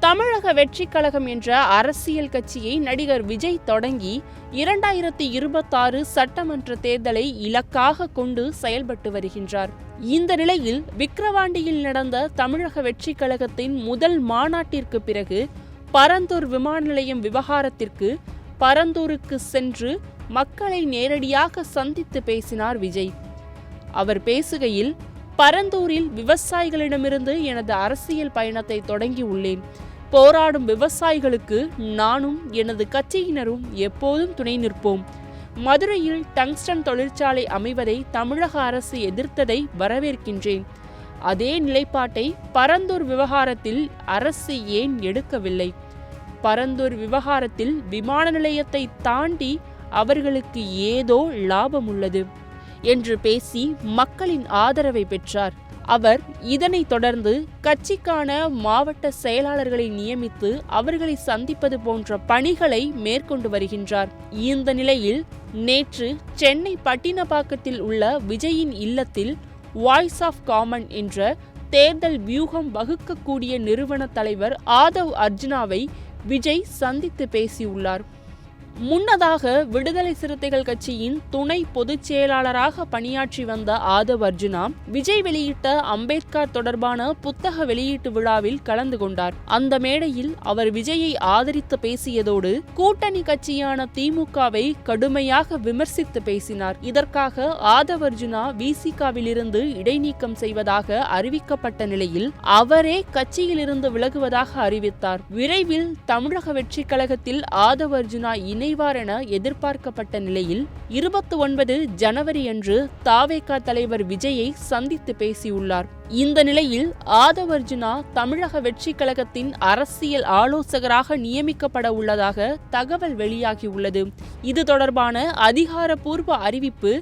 தமிழக வெற்றி கழகம் என்ற அரசியல் கட்சியை நடிகர் விஜய் தொடங்கி 2026 சட்டமன்ற தேர்தலை இலக்காக கொண்டு செயல்பட்டு வருகின்றார். இந்த நிலையில் விக்கிரவாண்டியில் நடந்த தமிழக வெற்றி கழகத்தின் முதல் மாநாட்டிற்கு பிறகு பரந்தூர் விமான நிலையம் விவகாரத்திற்கு பரந்தூருக்கு சென்று மக்களை நேரடியாக சந்தித்து பேசினார் விஜய். அவர் பேசுகையில், பரந்தூரில் விவசாயிகளிடமிருந்து எனது அரசியல் பயணத்தை தொடங்கி உள்ளேன். போராடும் விவசாயிகளுக்கு நானும் எனது கட்சியினரும் எப்போதும் துணை நிற்போம். மதுரையில் டங்ஸ்டன் தொழிற்சாலை அமைவதை தமிழக அரசு எதிர்த்ததை வரவேற்கின்றேன். அதே நிலைப்பாட்டை பரந்தூர் விவகாரத்தில் அரசு ஏன் எடுக்கவில்லை? பரந்தூர் விவகாரத்தில் விமான நிலையத்தை தாண்டி அவர்களுக்கு ஏதோ லாபம் உள்ளது என்று பேசி மக்களின் ஆதரவை பெற்றார். அவர் இதனைத் தொடர்ந்து கட்சிக்கான மாவட்ட செயலாளர்களை நியமித்து அவர்களை சந்திப்பது போன்ற பணிகளை மேற்கொண்டு வருகின்றார். இந்த நிலையில் நேற்று சென்னை பட்டினப்பாக்கத்தில் உள்ள விஜயின் இல்லத்தில் வாய்ஸ் ஆஃப் காமன் என்ற தேர்தல் வியூகம் வகுக்கக்கூடிய நிறுவன தலைவர் ஆதவ் அர்ஜுனாவை விஜய் சந்தித்து பேசியுள்ளார். முன்னதாக விடுதலை சிறுத்தைகள் கட்சியின் துணை பொதுச் செயலாளராக பணியாற்றி வந்த ஆதவ் அர்ஜுனா விஜய் வெளியிட்ட அம்பேத்கர் தொடர்பான புத்தக வெளியீட்டு விழாவில் கலந்து கொண்டார். அந்த மேடையில் அவர் விஜயை ஆதரித்து பேசியதோடு கூட்டணி கட்சியான திமுகவை கடுமையாக விமர்சித்து பேசினார். இதற்காக ஆதவ் அர்ஜுனா விசிகவிலிருந்து இடைநீக்கம் செய்வதாக அறிவிக்கப்பட்ட நிலையில் அவரே கட்சியிலிருந்து விலகுவதாக அறிவித்தார். விரைவில் தமிழக வெற்றி கழகத்தில் ஆதவ் அர்ஜுனா இணைவார் என எதிர்பார்க்கப்பட்ட நிலையில் 29 ஜனவரி அன்று தாவேகா தலைவர் விஜயை சந்தித்து பேசியுள்ளார். இந்த நிலையில் ஆதவ் அர்ஜுனா தமிழக வெற்றி கழகத்தின் அரசியல் ஆலோசகராக நியமிக்கப்பட உள்ளதாக தகவல் வெளியாகியுள்ளது. இது தொடர்பான அதிகாரப்பூர்வ அறிவிப்பு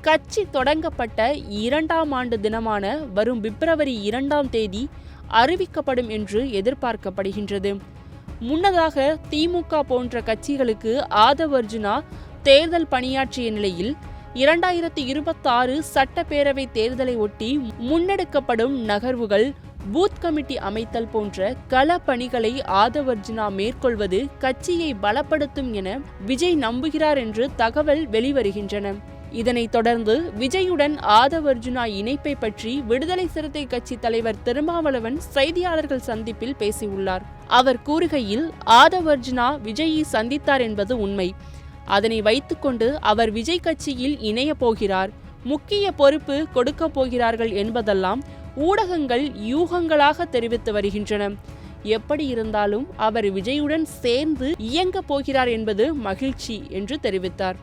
கட்சி தொடங்கப்பட்ட 2ஆம் ஆண்டு தினமான வரும் பிப்ரவரி 2ஆம் தேதி அறிவிக்கப்படும் என்று எதிர்பார்க்கப்படுகின்றது. முன்னதாக திமுக போன்ற கட்சிகளுக்கு ஆதவ் அர்ஜுனா தேர்தல் பணியாற்றிய நிலையில் 2026 சட்டப்பேரவை தேர்தலை ஒட்டி முன்னெடுக்கப்படும் நகர்வுகள், பூத் கமிட்டி அமைத்தல் போன்ற கள பணிகளை ஆதவ் அர்ஜுனா மேற்கொள்வது கட்சியை பலப்படுத்தும் என விஜய் நம்புகிறார் என்று தகவல் வெளிவருகின்றன. இதனைத் தொடர்ந்து விஜயுடன் ஆதவ் அர்ஜுனா இணைப்பை பற்றி விடுதலை சிறுத்தை கட்சி தலைவர் திருமாவளவன் செய்தியாளர்கள் சந்திப்பில் பேசியுள்ளார். அவர் கூறுகையில், ஆதவ் அர்ஜுனா விஜயை சந்தித்தார் என்பது உண்மை. அதனை வைத்துக்கொண்டு அவர் விஜய் கட்சியில் இணைய போகிறார், முக்கிய பொறுப்பு கொடுக்க போகிறார்கள் என்பதெல்லாம் ஊடகங்கள் யூகங்களாக தெரிவித்து வருகின்றன. எப்படி இருந்தாலும் அவர் விஜயுடன் சேர்ந்து இயங்க போகிறார் என்பது மகிழ்ச்சி என்று தெரிவித்தார்.